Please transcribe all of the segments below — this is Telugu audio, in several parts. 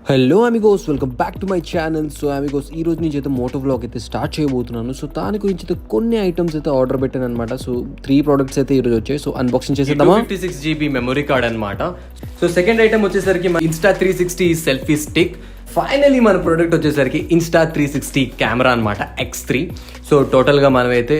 Hello Amigos, welcome back to my channel. So Amigos ఈ రోజు నుంచి అయితే మోటో వ్లాగ్ అయితే స్టార్ట్ చేయబోతున్నాను. సో దాని గురించి అయితే కొన్ని ఐటమ్స్ అయితే ఆర్డర్ పెట్టాను అనమాట. సో 3 ప్రోడక్ట్స్ అయితే ఈరోజు వచ్చాయి. సో అన్బాక్సింగ్ చేసేద్దామా. 256 GB మెమరీ కార్డ్ అనమాట. సో సెకండ్ ఐటమ్ వచ్చేసరికి Insta360 సెల్ఫీ స్టిక్. ఫైనలీ మన ప్రోడక్ట్ వచ్చేసరికి Insta360 కెమెరా అనమాట X3. సో టోటల్గా మనమైతే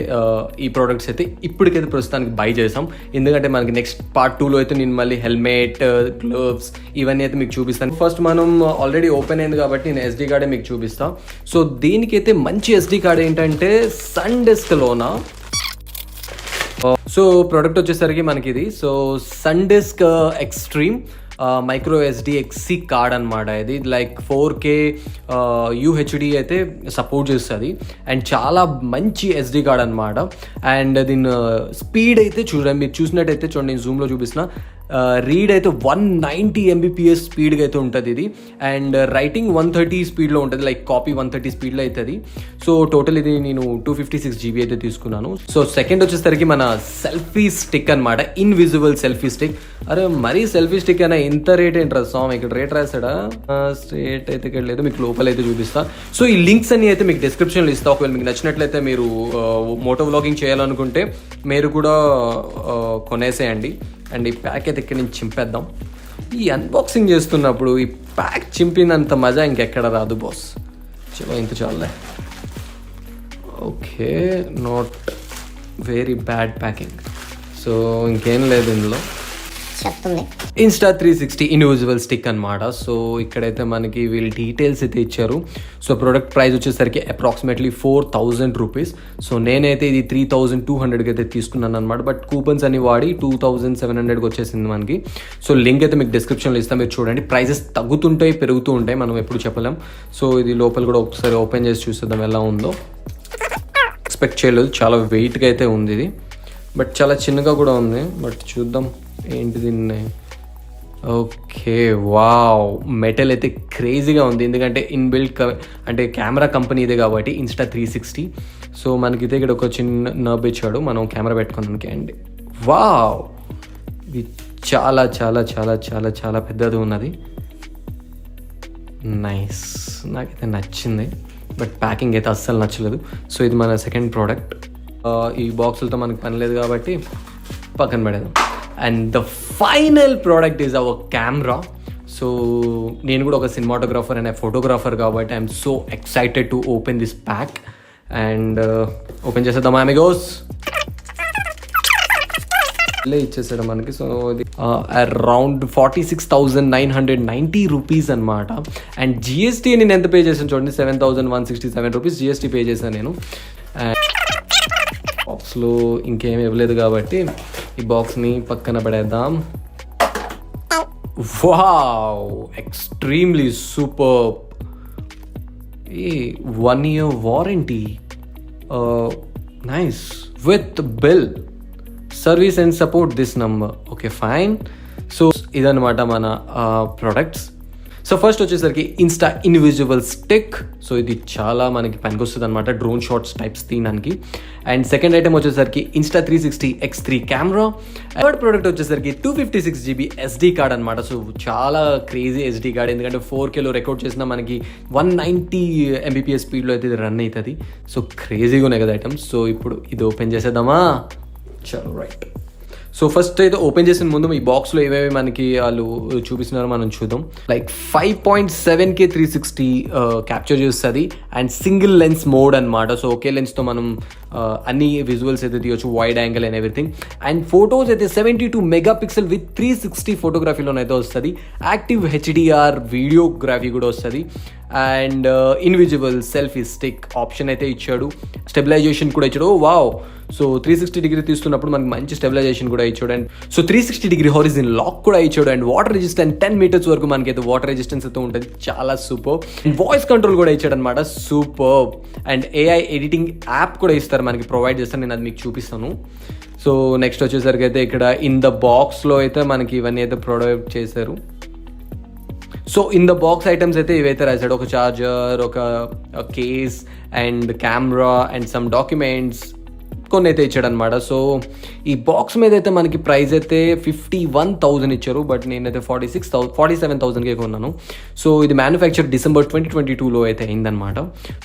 ఈ ప్రోడక్ట్స్ అయితే ఇప్పటికైతే ప్రస్తుతానికి బై చేసాం. ఎందుకంటే మనకి నెక్స్ట్ పార్ట్ 2లో అయితే నేను మళ్ళీ హెల్మెట్, గ్లోవ్స్ ఇవన్నీ అయితే మీకు చూపిస్తాను. ఫస్ట్ మనం ఆల్రెడీ ఓపెన్ అయింది కాబట్టి నేను SD కార్డే మీకు చూపిస్తాను. సో దీనికైతే మంచి SD కార్డ్ ఏంటంటే సండిస్క్లోన. సో ప్రోడక్ట్ వచ్చేసరికి మనకి ఇది so SanDisk extreme micro SDXC card అనమాట. ఇది లైక్ 4K UHD అయితే సపోర్ట్ చేస్తుంది అండ్ చాలా మంచి SD కార్డ్ అనమాట. అండ్ దీని స్పీడ్ అయితే చూడండి, మీరు చూసినట్టయితే చూడండి, నేను జూమ్లో చూపిస్తున్నా. రీడ్ అయితే 190 Mbps స్పీడ్గా అయితే ఉంటుంది ఇది. అండ్ రైటింగ్ 130 స్పీడ్లో ఉంటుంది, లైక్ కాపీ 130 స్పీడ్లో అవుతుంది. సో టోటల్ ఇది నేను 256 GB అయితే తీసుకున్నాను. సో సెకండ్ వచ్చేసరికి మన సెల్ఫీ స్టిక్ అనమాట, ఇన్విజిబుల్ సెల్ఫీ స్టిక్. అరే మరీ సెల్ఫీ స్టిక్ అయినా ఇంత రేట్ ఏంట్రా సామ్, ఇక్కడ రేట్ రాసాడా? రేట్ అయితే ఇక్కడ లేదు, మీకు లోపల అయితే చూపిస్తా. సో ఈ లింక్స్ అన్ని అయితే మీకు డిస్క్రిప్షన్లో ఇస్తా. ఒకవేళ మీకు నచ్చినట్లయితే మీరు మోటో వ్లాగింగ్ చేయాలనుకుంటే మీరు కూడా కొనేసేయండి. అండ్ ఈ ప్యాక్ అయితే ఇక్కడ నుంచి చింపేద్దాం. ఈ అన్బాక్సింగ్ చేస్తున్నప్పుడు ఈ ప్యాక్ చింపినంత మజా ఇంకెక్కడ రాదు బాస్. చలో ఇంత చాలే. Okay, not very bad packing. So ఇంకేం లేదు ఇందులో. Insta360 ఇన్విజిబుల్ స్టిక్ అనమాట. సో ఇక్కడైతే మనకి వీళ్ళు డీటెయిల్స్ అయితే ఇచ్చారు. సో ప్రోడక్ట్ ప్రైస్ వచ్చేసరికి అప్రాక్సిమేట్లీ 4,000 రూపీస్. సో నేనైతే ఇది 3,200కి అయితే తీసుకున్నాను అనమాట. బట్ కూపన్స్ అని వాడి 2,700కి వచ్చేసింది మనకి. సో లింక్ అయితే మీకు డిస్క్రిప్షన్లో ఇస్తాం, మీరు చూడండి. ప్రైజెస్ తగ్గుతుంటాయి, పెరుగుతూ ఉంటాయి, మనం ఎప్పుడు చెప్పలేం. సో ఇది లోపల కూడా ఒకసారి ఓపెన్ చేసి చూసేద్దాం ఎలా ఉందో. ఎక్స్పెక్ట్ చేయలేదు, చాలా వెయిట్గా అయితే ఉంది ఇది, బట్ చాలా చిన్నగా కూడా ఉంది. బట్ చూద్దాం ఏంటి దీన్ని. ఓకే, వావ్, మెటల్ అయితే క్రేజీగా ఉంది. ఎందుకంటే ఇన్బిల్ట్ అంటే కెమెరా కంపెనీ ఇదే కాబట్టి Insta360. సో మనకైతే ఇక్కడ ఒక చిన్న నర్బ్ ఇచ్చాడు మనం కెమెరా పెట్టుకోవడానికి. అండ్ వావ్, ఇది చాలా చాలా చాలా చాలా చాలా పెద్దది ఉన్నది. నైస్, నాకైతే నచ్చింది. బట్ ప్యాకింగ్ అయితే అస్సలు నచ్చలేదు. సో ఇది మన సెకండ్ ప్రోడక్ట్. ఈ బాక్సులతో మనకు పని లేదు కాబట్టి పక్కన పెడదాం. And the final product is our camera. So నేను కూడా ఒక సినిమాటోగ్రాఫర్ అండ్ ఫోటోగ్రాఫర్ కాబట్టి I'm so excited to open this pack. And open చేసేద్దాం అమిగోస్. ఇచ్చేసాడు మనకి. సో ఇది అరౌండ్ 46,990 రూపీస్ అనమాట. అండ్ GST నేను ఎంత పే చేశాను చూడండి, 7,167 రూపీస్ GST పే చేశాను నేను. బాక్స్లో ఇంకేం ఇవ్వలేదు కాబట్టి ఈ బాక్స్ని పక్కన పడేద్దాం. Wow, extremely super. ఈ 1 year warranty, nice, with bill, service and support this number. Okay fine. So ఇదన్నమాట మన ప్రోడక్ట్స్. సో ఫస్ట్ వచ్చేసరికి ఇన్స్టా ఇన్విజిబుల్ స్టిక్. సో ఇది చాలా మనకి పనికొస్తుంది అనమాట, డ్రోన్ షాట్స్ టైప్స్ తీయడానికి. అండ్ సెకండ్ ఐటమ్ వచ్చేసరికి Insta360 X3 camera. Third product వచ్చేసరికి 256 GB SD కార్డ్ అనమాట. సో చాలా క్రేజీ SD కార్డ్, ఎందుకంటే 4Kలో రికార్డ్ చేసిన మనకి 190 Mbps స్పీడ్లో అయితే ఇది రన్ అవుతుంది. సో క్రేజీగా ఉన్నాయి కదా ఐటమ్స్. సో ఇప్పుడు ఇది ఓపెన్ చేసేద్దామా. చలో రైట్. సో ఫస్ట్ అయితే ఓపెన్ చేసిన ముందు ఈ బాక్స్లో ఏవేవి మనకి వాళ్ళు చూపిస్తున్నారో మనం చూద్దాం. లైక్ 5.7K 360 క్యాప్చర్ చేస్తుంది అండ్ సింగిల్ లెన్స్ మోడ్ అనమాట. సో ఒకే లెన్స్తో మనం అన్ని విజువల్స్ అయితే తీయొచ్చు, wide angle and everything. And photos అయితే 72 మెగాపిక్సెల్ విత్ 360 ఫోటోగ్రఫీలోనైతే వస్తుంది. యాక్టివ్ HDR వీడియోగ్రఫీ కూడా వస్తుంది. And invisible selfie stick option అయితే ఇచ్చాడు. స్టెబిలైజేషన్ కూడా ఇచ్చాడు. వావ్. సో 360 డిగ్రీ తీస్తున్నప్పుడు మనకి మంచి స్టెబిలైజేషన్ కూడా ఇచ్చాడు. And so 360 degree horizon lock కూడా ఇచ్చాడు. అండ్ వాటర్ రెసిస్టెన్స్ 10 meters వరకు మనకైతే వాటర్ రెసిస్టెన్స్ అయితే ఉంటుంది, చాలా సూపర్. అండ్ వాయిస్ కంట్రోల్ కూడా ఇచ్చాడు అనమాట, super. And AI editing app కూడా ఇస్తారు మనకి, ప్రొవైడ్ చేస్తారు. నేను అది మీకు చూపిస్తాను. సో నెక్స్ట్ వచ్చేసరికి అయితే ఇక్కడ ఇన్ ద బాక్స్లో అయితే మనకి ఇవన్నీ అయితే ప్రొవైడ్ చేశారు. So in the box items అయితే ఇవైతే రాశాడు. ఒక చార్జర్, ఒక case and camera and some documents, కొన్ని అయితే ఇచ్చాడు అనమాట. సో ఈ బాక్స్ మీద అయితే మనకి ప్రైస్ అయితే 51,000 ఇచ్చారు, బట్ నేనైతే 47,000కే కొన్నాను. సో ఇది మ్యానుఫ్యాక్చర్ డిసెంబర్ 2022లో అయితే అయిందనమాట.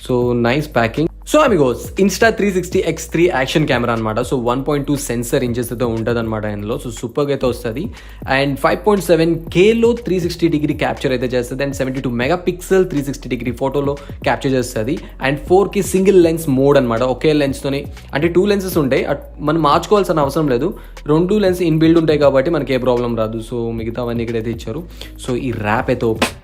So nice packing. So Amigos Insta360 X3 action camera అనమాట. సో 1.2 సెన్సర్ ఇంచెస్ అయితే ఉంటుంది అనమాట ఇందులో. సో సూపర్గా అయితే వస్తుంది. అండ్ 5.7Kలో 360 క్యాప్చర్ అయితే చేస్తుంది. అండ్ 72 మెగాపిక్సెల్ 360 ఫోటోలో క్యాప్చర్ చేస్తుంది. And 4K single lens mode అనమాట. ఒకే లెన్స్తోని, అంటే 2 లెన్సెస్ ఉంటాయి, మనం మార్చుకోవాల్సిన అవసరం లేదు. 2 లెన్స్ ఇన్బిల్డ్ ఉంటాయి కాబట్టి మనకి ఏ ప్రాబ్లం రాదు. సో మిగతావన్నీ ఇక్కడైతే ఇచ్చారు. సో ఈ ర్యాప్ అయితే ఓపెన్.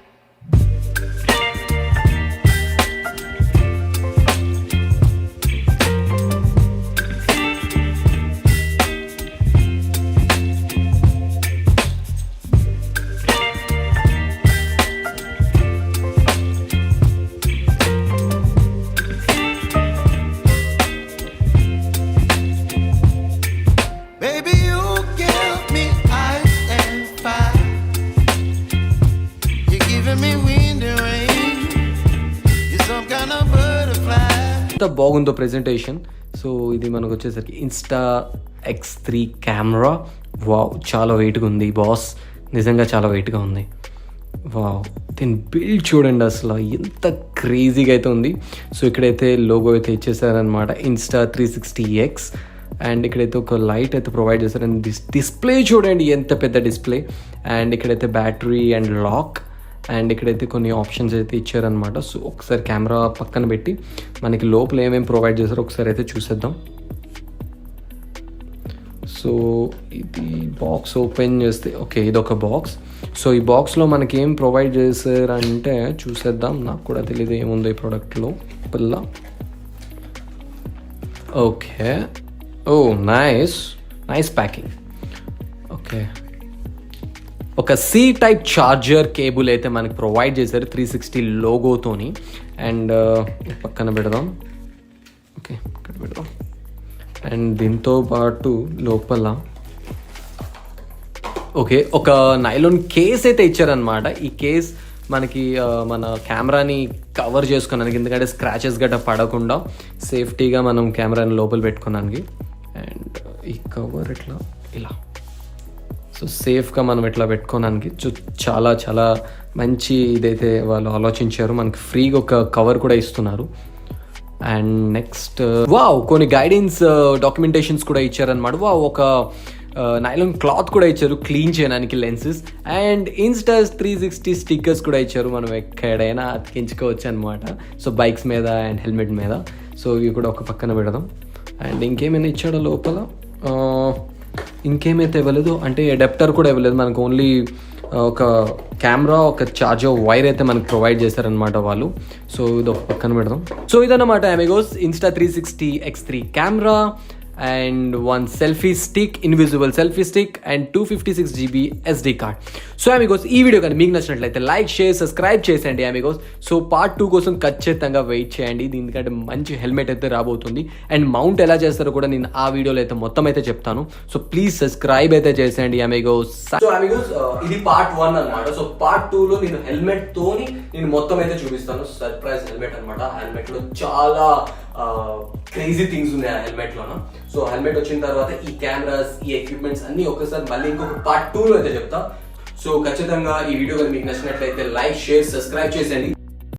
ఎంత బాగుందో ప్రెజెంటేషన్. సో ఇది మనకు వచ్చేసరికి Insta3 కెమెరా. వావ్, చాలా వెయిట్గా ఉంది బాస్, నిజంగా చాలా వెయిట్గా ఉంది. వావ్, దీని బిల్డ్ చూడండి అసలు ఎంత క్రేజీగా అయితే ఉంది. సో ఇక్కడైతే లోగో అయితే ఇచ్చేసారనమాట, Insta360X. అండ్ ఇక్కడైతే ఒక లైట్ అయితే ప్రొవైడ్ చేస్తారు. అండ్ డిస్ప్లే చూడండి ఎంత పెద్ద డిస్ప్లే. అండ్ ఇక్కడైతే బ్యాటరీ అండ్ లాక్. అండ్ ఇక్కడైతే కొన్ని ఆప్షన్స్ అయితే ఇచ్చారనమాట. సో ఒకసారి కెమెరా పక్కన పెట్టి మనకి లోపల ఏమేమి ప్రొవైడ్ చేస్తారో ఒకసారి అయితే చూసేద్దాం. సో ఇది బాక్స్ ఓపెన్ చేస్తే, ఓకే ఇది ఒక బాక్స్. సో ఈ బాక్స్లో మనకి ఏం ప్రొవైడ్ చేశారంటే చూసేద్దాం. నాకు కూడా తెలియదు ఏముందో ఈ ప్రోడక్ట్లో పిల్ల. ఓకే, ఓ నైస్ ప్యాకింగ్. ఓకే, ఒక C టైప్ చార్జర్ కేబుల్ అయితే మనకి ప్రొవైడ్ చేశారు 360 లోగోతోని. అండ్ పక్కన పెడదాం. ఓకే, ఇక్కడ పెడదాం. అండ్ దీంతో పాటు లోపల ఓకే ఒక నైలాన్ కేస్ అయితే ఇచ్చారనమాట. ఈ కేస్ మనకి మన కెమెరాని కవర్ చేసుకోవడానికి, ఎందుకంటే స్క్రాచెస్ గట్రా పడకుండా సేఫ్టీగా మనం కెమెరాని లోపల పెట్టుకోవడానికి. అండ్ ఈ కవర్ ఇట్లా ఇలా, సో సేఫ్గా మనం ఇట్లా పెట్టుకోవడానికి చాలా చాలా మంచి ఇదైతే వాళ్ళు ఆలోచించారు. మనకి ఫ్రీగా ఒక కవర్ కూడా ఇస్తున్నారు. అండ్ నెక్స్ట్ వావ్, కొన్ని గైడెన్స్ డాక్యుమెంటేషన్స్ కూడా ఇచ్చారనమాట. వావ్, ఒక నైలాన్ క్లాత్ కూడా ఇచ్చారు క్లీన్ చేయడానికి లెన్సెస్. అండ్ Insta360 స్టిక్కర్స్ కూడా ఇచ్చారు, మనం ఎక్కడైనా అతికించుకోవచ్చు అనమాట. సో బైక్స్ మీద అండ్ హెల్మెట్ మీద. సో ఇవి కూడా ఒక పక్కన పెడదాం. అండ్ ఇంకేమైనా ఇచ్చాడో లోపల, ఇంకేమైతే ఇవ్వలేదు, అంటే అడాప్టర్ కూడా ఇవ్వలేదు మనకు. ఓన్లీ ఒక కెమెరా, ఒక చార్జర్ వైర్ అయితే మనకు ప్రొవైడ్ చేశారనమాట వాళ్ళు. సో ఇది ఒక పక్కన పెడదాం. సో ఇదన్నమాట Amigos Insta360 X3 camera and one selfie stick, invisible selfie stick and 256GB SD card. So amigos, ఈ వీడియో కానీ మీకు నచ్చినట్లయితే లైక్, షేర్, సబ్స్క్రైబ్ చేసేయండి amigos. సో పార్ట్ 2 కోసం ఖచ్చితంగా వెయిట్ చేయండి, దీనికంటే మంచి హెల్మెట్ అయితే రాబోతుంది. అండ్ మౌంట్ ఎలా చేస్తారో కూడా నేను ఆ వీడియోలో అయితే మొత్తం అయితే చెప్తాను. సో ప్లీజ్ సబ్స్క్రైబ్ అయితే చేసేయండి amigos. సో amigos, ఇది పార్ట్ 1 అనమాట. సో పార్ట్ 2లో నేను హెల్మెట్ తోని నేను మొత్తం అయితే చూపిస్తాను. సర్ప్రైజ్ హెల్మెట్ అనమాట. హెల్మెట్ లో చాలా క్రేజీ థింగ్స్ ఉన్నాయి ఆ హెల్మెట్ లోన. సో హెల్మెట్ వచ్చిన తర్వాత ఈ కెమెరాస్, ఈ ఎక్విప్మెంట్స్ అన్ని ఒకసారి మళ్ళీ ఇంకొక పార్ట్ 2లో అయితే చెప్తా. సో ఖచ్చితంగా ఈ వీడియో కానీ మీకు నచ్చినట్లయితే లైక్, షేర్, సబ్స్క్రైబ్ చేసేయండి.